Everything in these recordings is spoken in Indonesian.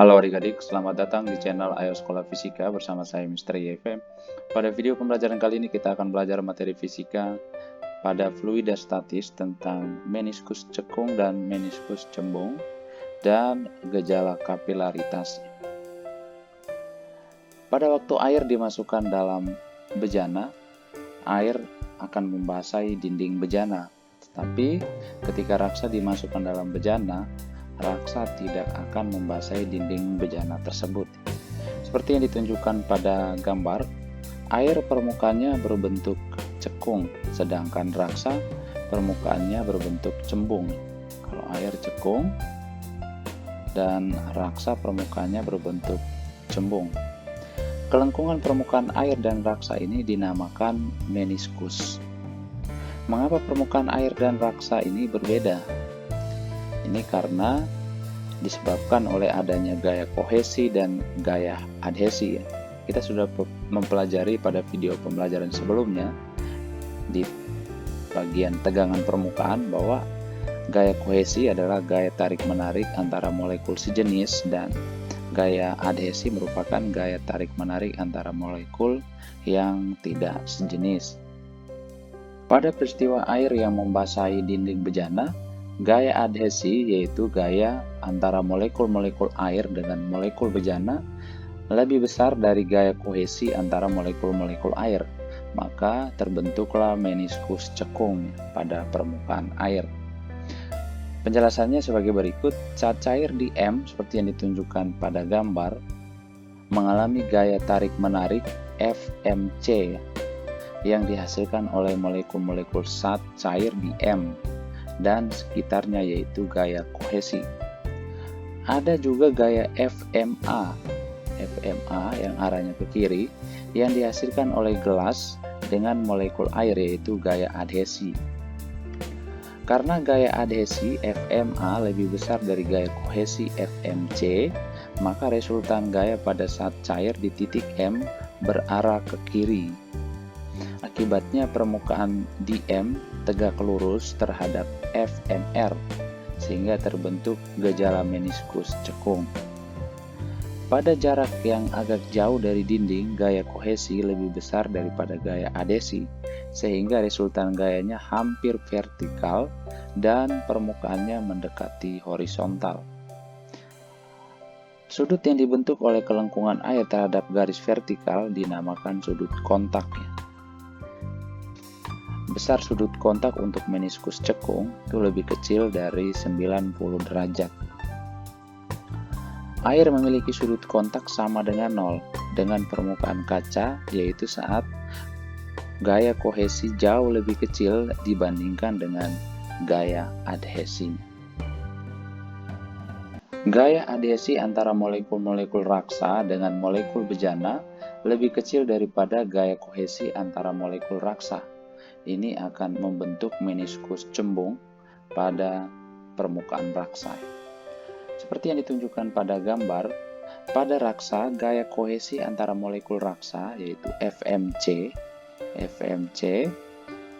Halo adik-adik, selamat datang di channel Ayo Sekolah Fisika bersama saya Mr. YFM. Pada video pembelajaran kali ini kita akan belajar materi fisika pada fluida statis tentang meniskus cekung dan meniskus cembung dan gejala kapilaritas. Pada waktu air dimasukkan dalam bejana, air akan membasahi dinding bejana. Tetapi ketika raksa dimasukkan dalam bejana, raksa tidak akan membasahi dinding bejana tersebut. Seperti yang ditunjukkan pada gambar, air permukaannya berbentuk cekung, sedangkan raksa permukaannya berbentuk cembung. Kalau air cekung dan raksa permukaannya berbentuk cembung. Kelengkungan permukaan air dan raksa ini dinamakan meniskus. Mengapa permukaan air dan raksa ini berbeda? Ini karena disebabkan oleh adanya gaya kohesi dan gaya adhesi. Kita sudah mempelajari pada video pembelajaran sebelumnya di bagian tegangan permukaan bahwa gaya kohesi adalah gaya tarik-menarik antara molekul sejenis dan gaya adhesi merupakan gaya tarik-menarik antara molekul yang tidak sejenis. Pada peristiwa air yang membasahi dinding bejana, gaya adhesi, yaitu gaya antara molekul-molekul air dengan molekul bejana, lebih besar dari gaya kohesi antara molekul-molekul air. Maka terbentuklah meniskus cekung pada permukaan air. Penjelasannya sebagai berikut. Saat cair di M, seperti yang ditunjukkan pada gambar, mengalami gaya tarik-menarik FMC yang dihasilkan oleh molekul-molekul zat cair di M dan sekitarnya, yaitu gaya kohesi. Ada juga gaya FMA yang arahnya ke kiri, yang dihasilkan oleh gelas dengan molekul air, yaitu gaya adhesi. Karena gaya adhesi FMA lebih besar dari gaya kohesi FMC, maka resultan gaya pada saat cair di titik M berarah ke kiri. Akibatnya permukaan di M tegak lurus terhadap FMR, sehingga terbentuk gejala meniskus cekung. Pada jarak yang agak jauh dari dinding, gaya kohesi lebih besar daripada gaya adhesi, sehingga resultan gayanya hampir vertikal dan permukaannya mendekati horizontal. Sudut yang dibentuk oleh kelengkungan air terhadap garis vertikal dinamakan sudut kontak. Besar sudut kontak untuk meniskus cekung itu lebih kecil dari 90 derajat. Air memiliki sudut kontak sama dengan 0 dengan permukaan kaca, yaitu saat gaya kohesi jauh lebih kecil dibandingkan dengan gaya adhesi. Gaya adhesi antara molekul-molekul raksa dengan molekul bejana lebih kecil daripada gaya kohesi antara molekul raksa. Ini akan membentuk meniskus cembung pada permukaan raksa. Seperti yang ditunjukkan pada gambar, pada raksa gaya kohesi antara molekul raksa, yaitu FMC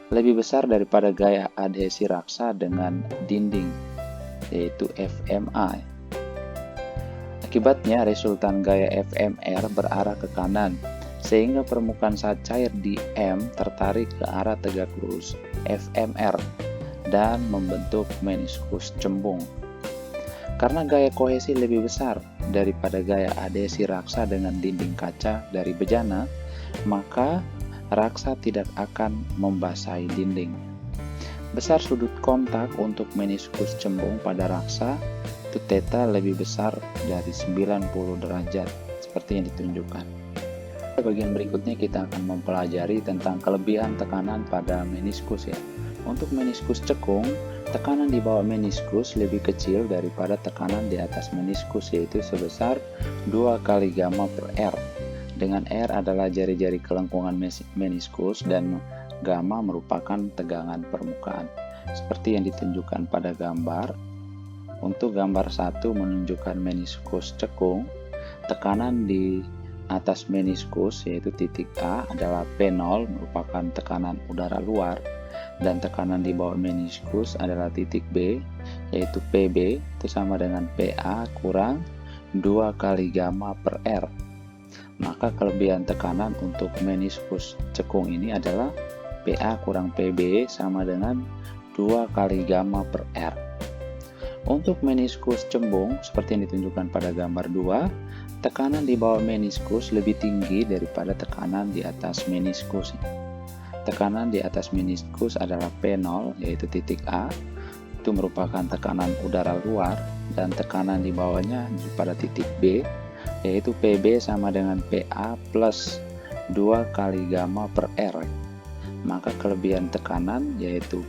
lebih besar daripada gaya adhesi raksa dengan dinding, yaitu FMA. Akibatnya resultan gaya FMR berarah ke kanan, sehingga permukaan saat cair di M tertarik ke arah tegak lurus FMR dan membentuk meniskus cembung. Karena gaya kohesi lebih besar daripada gaya adhesi raksa dengan dinding kaca dari bejana, maka raksa tidak akan membasahi dinding. Besar sudut kontak untuk meniskus cembung pada raksa itu theta lebih besar dari 90 derajat, seperti yang ditunjukkan. Bagian berikutnya kita akan mempelajari tentang kelebihan tekanan pada meniskus ya. Untuk meniskus cekung, tekanan di bawah meniskus lebih kecil daripada tekanan di atas meniskus, yaitu sebesar 2 kali gamma per R. Dengan R adalah jari-jari kelengkungan meniskus dan gamma merupakan tegangan permukaan. Seperti yang ditunjukkan pada gambar. Untuk gambar 1 menunjukkan meniskus cekung, tekanan di atas meniskus, yaitu titik A, adalah P0 merupakan tekanan udara luar, dan tekanan di bawah meniskus adalah titik B, yaitu PB, itu sama dengan PA kurang 2 kali gamma per R. Maka kelebihan tekanan untuk meniskus cekung ini adalah PA kurang PB sama dengan 2 kali gamma per R. Untuk meniskus cembung, seperti yang ditunjukkan pada gambar 2, tekanan di bawah meniskus lebih tinggi daripada tekanan di atas meniskus. Tekanan di atas meniskus adalah P0, yaitu titik A, itu merupakan tekanan udara luar, dan tekanan di bawahnya pada titik B, yaitu PB sama dengan PA plus 2 kali gamma per R. Maka kelebihan tekanan yaitu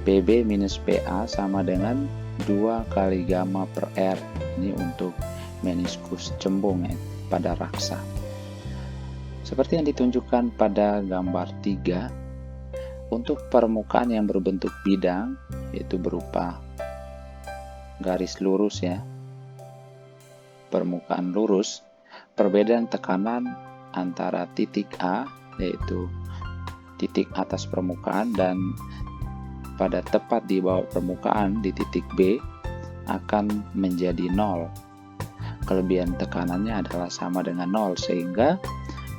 PB minus PA sama dengan 2 kali gamma per R. Ini untuk meniskus cembung pada raksa. Seperti yang ditunjukkan pada gambar 3, untuk permukaan yang berbentuk bidang, yaitu berupa garis lurus ya, permukaan lurus, perbedaan tekanan antara titik A, yaitu titik atas permukaan, dan pada tepat di bawah permukaan di titik B akan menjadi 0. Kelebihan tekanannya adalah sama dengan 0, sehingga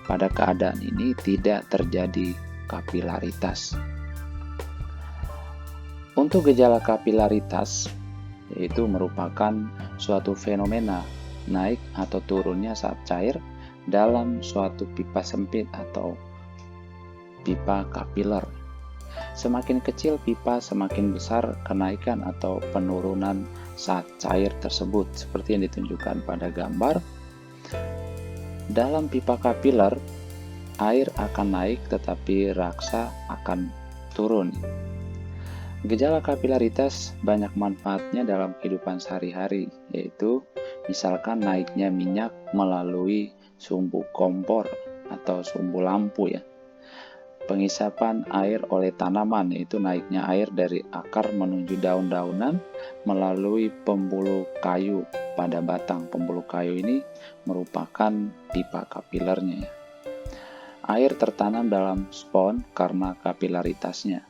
pada keadaan ini tidak terjadi kapilaritas. Untuk gejala kapilaritas, yaitu merupakan suatu fenomena naik atau turunnya saat cair dalam suatu pipa sempit atau pipa kapiler. Semakin kecil pipa, semakin besar kenaikan atau penurunan saat cair tersebut, seperti yang ditunjukkan pada gambar. Dalam pipa kapiler, air akan naik tetapi raksa akan turun. Gejala kapilaritas banyak manfaatnya dalam kehidupan sehari-hari, yaitu misalkan naiknya minyak melalui sumbu kompor atau sumbu lampu ya. Pengisapan air oleh tanaman, yaitu naiknya air dari akar menuju daun-daunan melalui pembuluh kayu pada batang. Pembuluh kayu ini merupakan pipa kapilernya ya. Air tertanam dalam spons karena kapilaritasnya.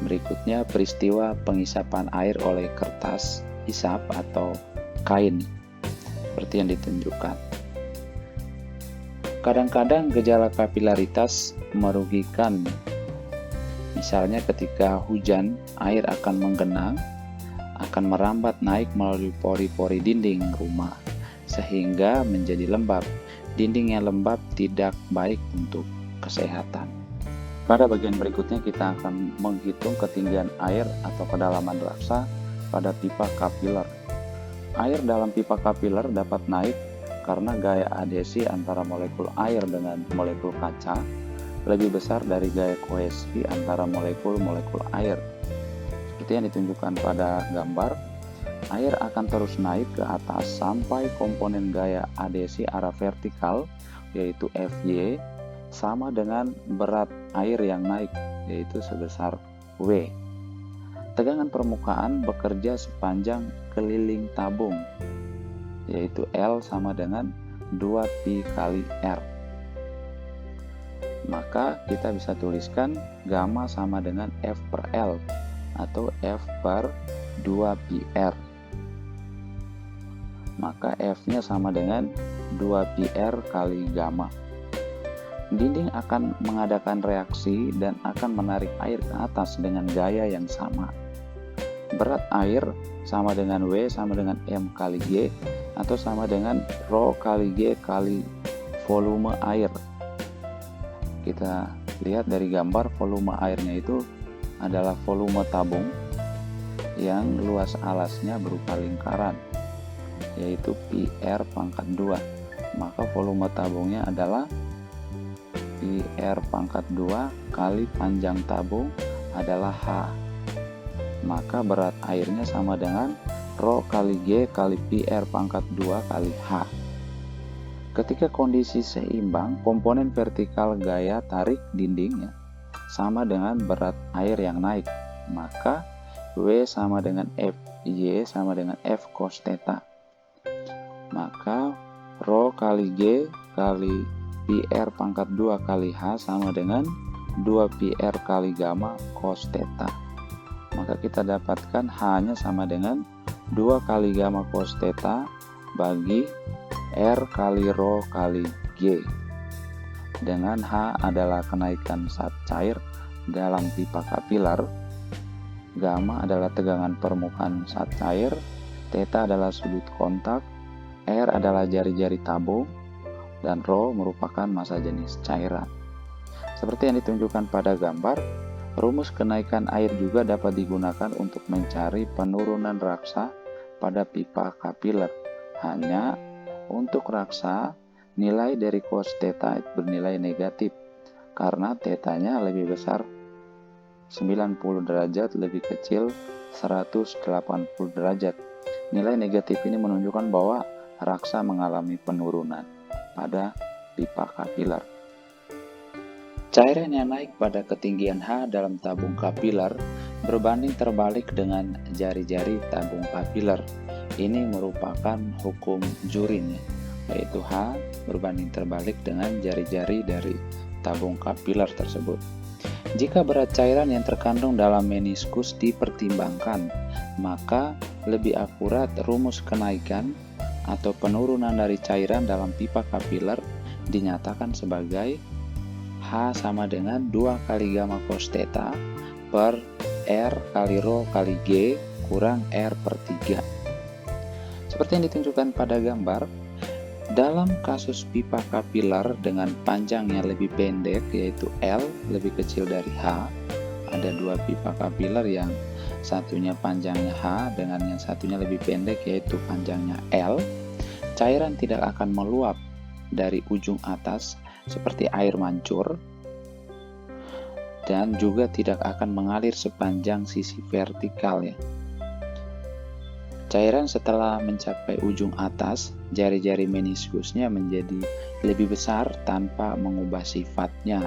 Berikutnya peristiwa pengisapan air oleh kertas isap atau kain, seperti yang ditunjukkan. Kadang-kadang gejala kapilaritas merugikan. Misalnya ketika hujan, air akan menggenang, akan merambat naik melalui pori-pori dinding rumah, sehingga menjadi lembab. Dinding yang lembab tidak baik untuk kesehatan. Pada bagian berikutnya kita akan menghitung ketinggian air atau kedalaman raksa pada pipa kapiler. Air dalam pipa kapiler dapat naik karena gaya adhesi antara molekul air dengan molekul kaca lebih besar dari gaya kohesi antara molekul-molekul air. Seperti yang ditunjukkan pada gambar, air akan terus naik ke atas sampai komponen gaya adhesi arah vertikal, yaitu Fy, sama dengan berat air yang naik, yaitu sebesar W. Tegangan permukaan bekerja sepanjang keliling tabung, yaitu L sama dengan 2Pi kali R. Maka kita bisa tuliskan gamma sama dengan F per L atau F per 2Pi R. Maka F-nya sama dengan 2Pi R kali gamma. Dinding akan mengadakan reaksi dan akan menarik air ke atas dengan gaya yang sama. Berat air sama dengan W sama dengan M kali G atau sama dengan Rho kali G kali volume air. Kita lihat dari gambar, volume airnya itu adalah volume tabung yang luas alasnya berupa lingkaran, yaitu PR pangkat 2. Maka volume tabungnya adalah PR pangkat 2 kali panjang tabung adalah H. Maka berat airnya sama dengan Rho kali G kali PR pangkat 2 kali H. Ketika kondisi seimbang, komponen vertikal gaya tarik dindingnya sama dengan berat air yang naik. Maka W sama dengan Fy sama dengan F cos theta. Maka Rho kali G kali PR pangkat 2 kali H sama dengan 2PR kali gamma cos theta. Maka kita dapatkan H-nya sama dengan 2 kali gamma cos theta bagi R kali Rho kali G, dengan H adalah kenaikan zat cair dalam pipa kapiler, gamma adalah tegangan permukaan zat cair, theta adalah sudut kontak, R adalah jari-jari tabung, dan Rho merupakan massa jenis cairan. Seperti yang ditunjukkan pada gambar, rumus kenaikan air juga dapat digunakan untuk mencari penurunan raksa pada pipa kapiler. Hanya untuk raksa, nilai dari cos theta bernilai negatif karena tetanya lebih besar 90 derajat, lebih kecil 180 derajat. Nilai negatif ini menunjukkan bahwa raksa mengalami penurunan pada pipa kapiler. Cairan yang naik pada ketinggian H dalam tabung kapiler berbanding terbalik dengan jari-jari tabung kapiler. Ini merupakan hukum Jurin, yaitu H berbanding terbalik dengan jari-jari dari tabung kapiler tersebut. Jika berat cairan yang terkandung dalam meniskus dipertimbangkan, maka lebih akurat rumus kenaikan atau penurunan dari cairan dalam pipa kapiler dinyatakan sebagai H sama dengan 2 kali gamma cos theta per R kali Rho kali G kurang R per 3. Seperti yang ditunjukkan pada gambar, dalam kasus pipa kapiler dengan panjang yang lebih pendek yaitu L lebih kecil dari H, ada dua pipa kapiler yang satunya panjangnya H dengan yang satunya lebih pendek yaitu panjangnya L, cairan tidak akan meluap dari ujung atas seperti air mancur dan juga tidak akan mengalir sepanjang sisi vertikal ya. Cairan setelah mencapai ujung atas, jari-jari meniskusnya menjadi lebih besar tanpa mengubah sifatnya,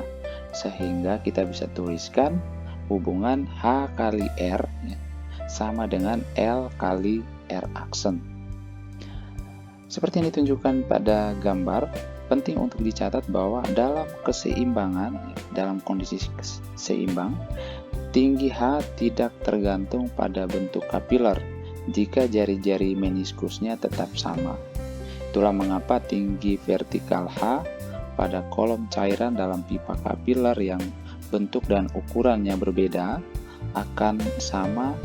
sehingga kita bisa tuliskan hubungan H kali R ya, sama dengan L kali R aksen. Seperti yang ditunjukkan pada gambar, penting untuk dicatat bahwa dalam keseimbangan, dalam kondisi seimbang, tinggi H tidak tergantung pada bentuk kapiler jika jari-jari meniskusnya tetap sama. Itulah mengapa tinggi vertikal H pada kolom cairan dalam pipa kapiler yang bentuk dan ukurannya berbeda akan sama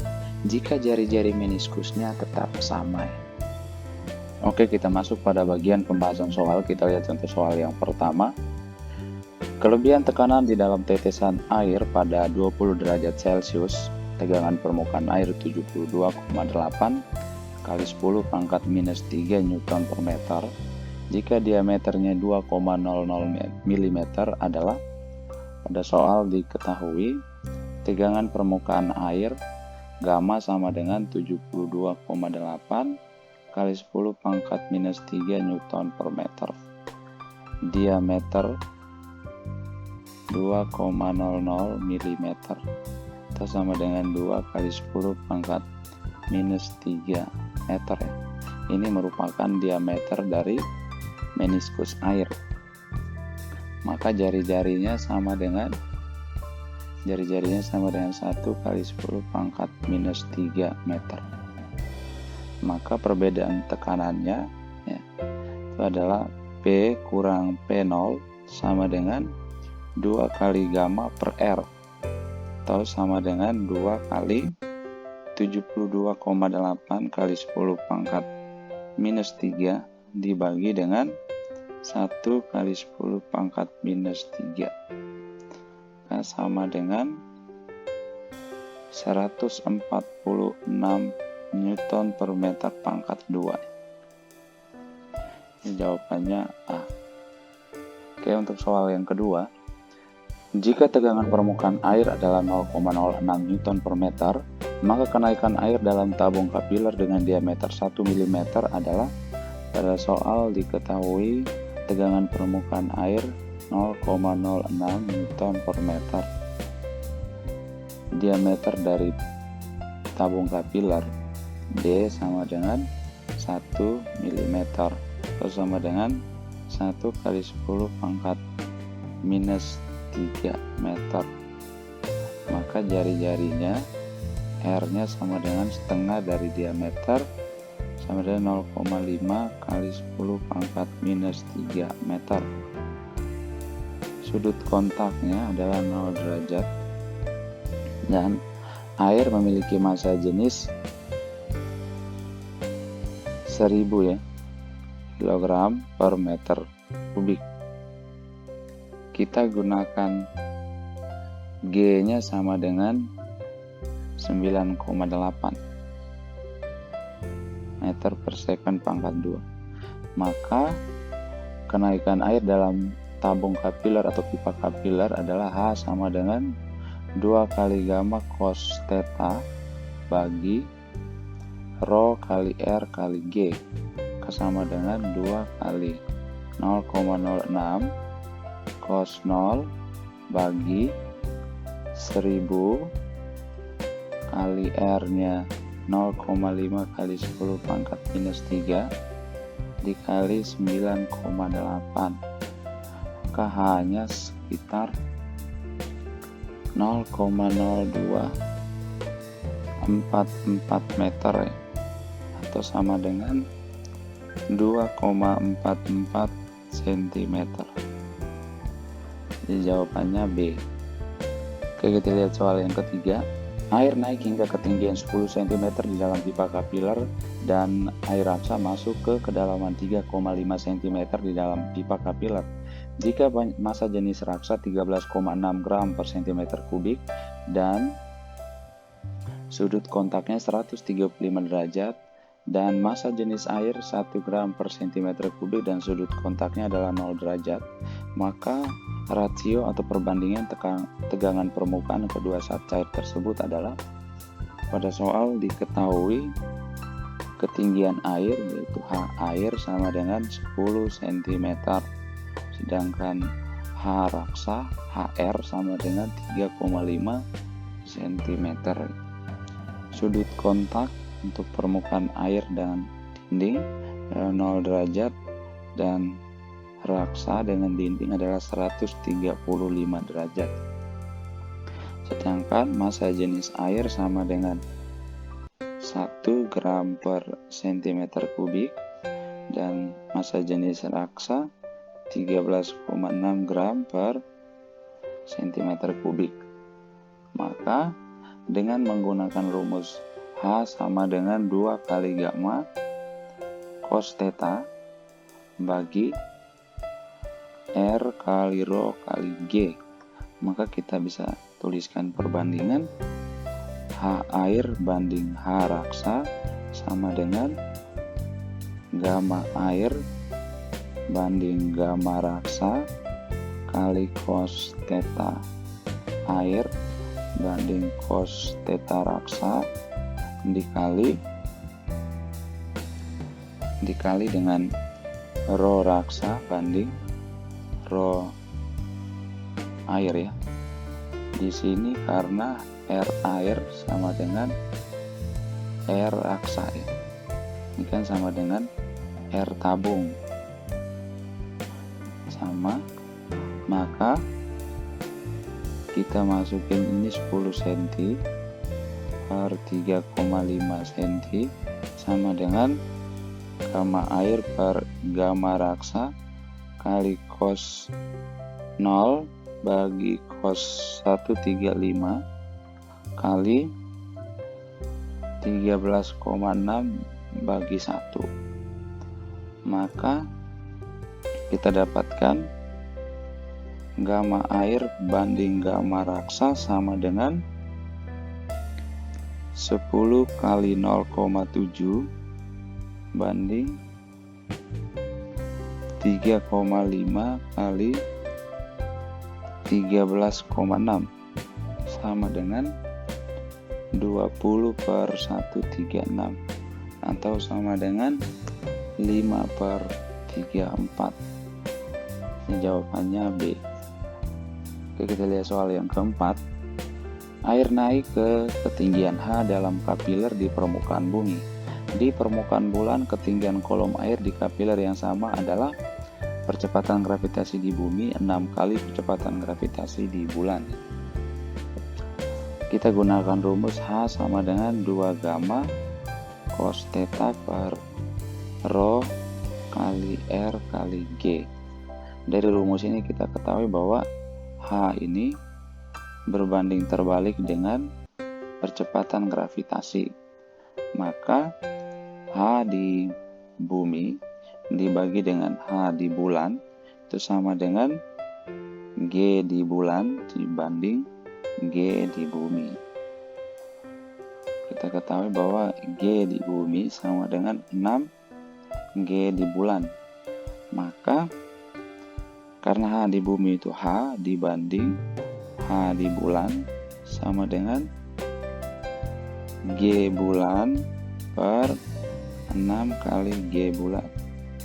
jika jari-jari meniskusnya tetap sama. Oke, kita masuk pada bagian pembahasan soal. Kita lihat contoh soal yang pertama. Kelebihan tekanan di dalam tetesan air pada 20 derajat Celcius, tegangan permukaan air 72,8 kali 10 pangkat minus 3 Newton per meter, jika diameternya 2,00 mm adalah, pada soal diketahui tegangan permukaan air gamma sama dengan 72,8 kali 10 pangkat minus 3 Newton per meter. Diameter 2,00 mm atau sama dengan 2 kali 10 pangkat minus 3 meter ya. Ini merupakan diameter dari meniskus air. Maka jari-jarinya sama dengan 1 kali 10 pangkat minus 3 meter. Maka perbedaan tekanannya ya, itu adalah P kurang P0 sama dengan 2 kali gamma per R atau sama dengan 2 kali 72,8 kali 10 pangkat minus 3 dibagi dengan 1 kali 10 pangkat minus 3 sama dengan 146 Newton per meter pangkat 2. Ini jawabannya A. Oke, untuk soal yang kedua, jika tegangan permukaan air adalah 0,06 Newton per meter, maka kenaikan air dalam tabung kapiler dengan diameter 1 mm adalah, pada soal diketahui tegangan permukaan air 0,06 Newton per meter. Diameter dari tabung kapiler D sama dengan 1 mm atau sama dengan 1 kali 10 pangkat minus 3 meter. Maka jari-jarinya R nya sama dengan setengah dari diameter 1 sama dengan 0,5 kali 10 pangkat minus 3 meter. Sudut kontaknya adalah 0 derajat dan air memiliki massa jenis 1000 ya, kilogram per meter kubik. Kita gunakan G-nya sama dengan 9,8 meter per second pangkat 2. Maka kenaikan air dalam tabung kapiler atau pipa kapiler adalah H sama dengan 2 kali gamma cos theta bagi rho kali R kali G, sama dengan 2 kali 0,06 cos 0 bagi 1000 kali R nya 0,5 kali 10 pangkat minus 3 dikali 9,8, maka hanya sekitar 0,0244 meter ya, atau sama dengan 2,44 cm. Jadi jawabannya B. Oke, kita lihat soal yang ketiga. Air naik hingga ketinggian 10 cm di dalam pipa kapiler dan air raksa masuk ke kedalaman 3,5 cm di dalam pipa kapiler. Jika massa jenis raksa 13,6 gram per cm kubik dan sudut kontaknya 135 derajat dan massa jenis air 1 gram per cm kubik dan sudut kontaknya adalah 0 derajat, maka rasio atau perbandingan tegangan permukaan kedua zat cair tersebut adalah, pada soal diketahui ketinggian air yaitu H air sama dengan 10 cm, sedangkan H raksa HR sama dengan 3,5 cm. Sudut kontak untuk permukaan air dan dinding 0 derajat dan raksa dengan dinding adalah 135 derajat. Sedangkan massa jenis air sama dengan 1 gram per cm kubik dan massa jenis raksa 13,6 gram per cm kubik. Maka dengan menggunakan rumus H sama dengan 2 kali gamma cos theta bagi R kali rho kali G, maka kita bisa tuliskan perbandingan H air banding H raksa sama dengan gamma air banding gamma raksa kali cos theta air banding cos theta raksa dikali dengan rho raksa banding rho air ya. Di sini karena R air sama dengan R raksa ya. Ini kan sama dengan R tabung. Sama, maka kita masukin ini 10 cm per 3,5 cm sama dengan gamma air per gamma raksa kali cos 0 bagi cos 135 kali 13,6 bagi 1, maka kita dapatkan gamma air banding gamma raksa sama dengan 10 kali 0,7 banding 3,5 kali 13,6 sama dengan 20 per 136 atau sama dengan 5 per 34. Ini jawabannya B. Oke, kita lihat soal yang keempat. Air naik ke ketinggian H dalam kapiler di permukaan bumi. Di permukaan bulan, ketinggian kolom air di kapiler yang sama adalah percepatan gravitasi di bumi 6 kali percepatan gravitasi di bulan. Kita gunakan rumus H sama dengan 2 gamma cos theta per Rho kali R kali G. Dari rumus ini kita ketahui bahwa H ini berbanding terbalik dengan percepatan gravitasi. Maka H di bumi dibagi dengan H di bulan itu sama dengan G di bulan dibanding G di bumi. Kita ketahui bahwa G di bumi sama dengan 6G di bulan. Maka karena H di bumi itu H dibanding H di bulan sama dengan G bulan per 6 kali G bulan.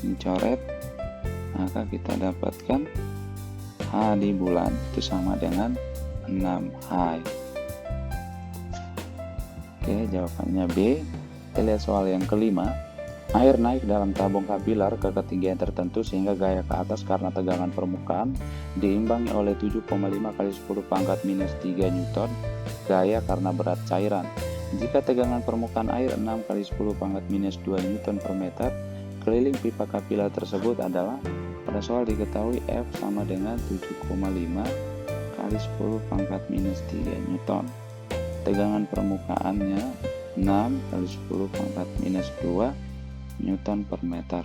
Dicoret, maka kita dapatkan H di bulan itu sama dengan 6H. Oke, jawabannya B. Kita lihat soal yang kelima. Air naik dalam tabung kapiler ke ketinggian tertentu sehingga gaya ke atas karena tegangan permukaan diimbangi oleh 7,5 kali 10 pangkat minus 3 Newton gaya karena berat cairan. Jika tegangan permukaan air 6 kali 10 pangkat minus 2 Newton per meter, keliling pipa kapiler tersebut adalah, pada soal diketahui F sama dengan 7,5 kali 10 pangkat minus 3 Newton. Tegangan permukaannya 6 kali 10 pangkat minus 2 Newton per meter.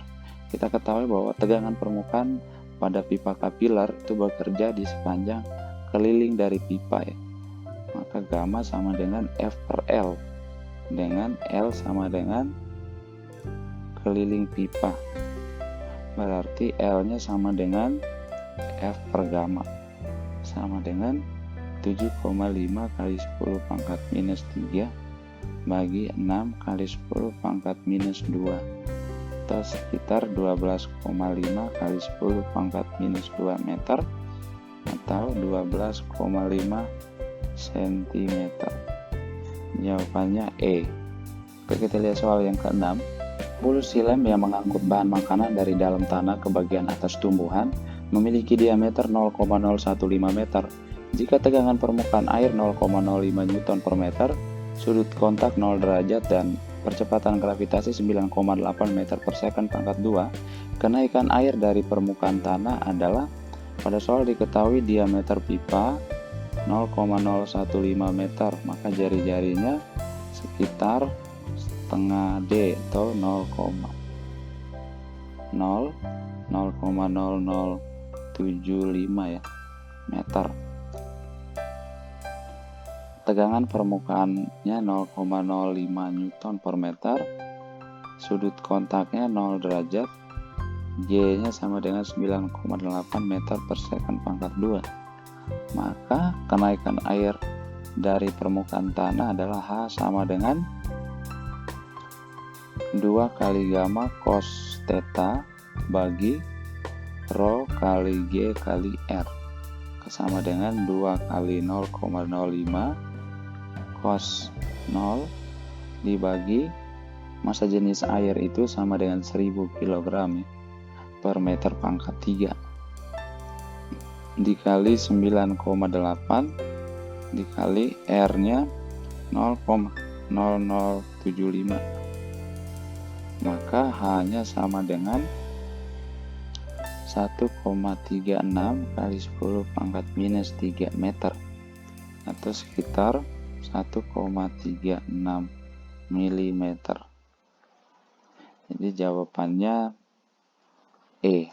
Kita ketahui bahwa tegangan permukaan pada pipa kapiler itu bekerja di sepanjang keliling dari pipa ya. Maka gamma sama dengan F per L, dengan L sama dengan keliling pipa. Berarti L-nya sama dengan F per gamma, sama dengan 7,5 kali 10 pangkat minus 3 bagi 6 kali 10 pangkat minus 2 atau sekitar 12,5 kali 10 pangkat minus 2 meter atau 12,5 cm. Jawabannya E. Oke, kita lihat soal yang ke-6. Bulus silem yang mengangkut bahan makanan dari dalam tanah ke bagian atas tumbuhan memiliki diameter 0,015 meter. Jika tegangan permukaan air 0,05 Newton per meter, sudut kontak 0 derajat dan percepatan gravitasi 9,8 meter per second pangkat 2, kenaikan air dari permukaan tanah adalah, pada soal diketahui diameter pipa 0,015 meter, maka jari-jarinya sekitar setengah D atau 0,0075 ya meter. Tegangan permukaannya 0,05 Newton per meter, sudut kontaknya 0 derajat, G-nya sama dengan 9,8 meter per second pangkat 2. Maka kenaikan air dari permukaan tanah adalah H sama dengan 2 kali gamma cos theta bagi rho kali G kali R, sama dengan 2 kali 0,05 cos 0 dibagi massa jenis air itu sama dengan 1000 kg per meter pangkat 3 dikali 9,8 dikali R nya 0,0075, maka H nya sama dengan 1,36 kali 10 pangkat minus 3 meter atau sekitar 1,36 mm. Jadi jawabannya E.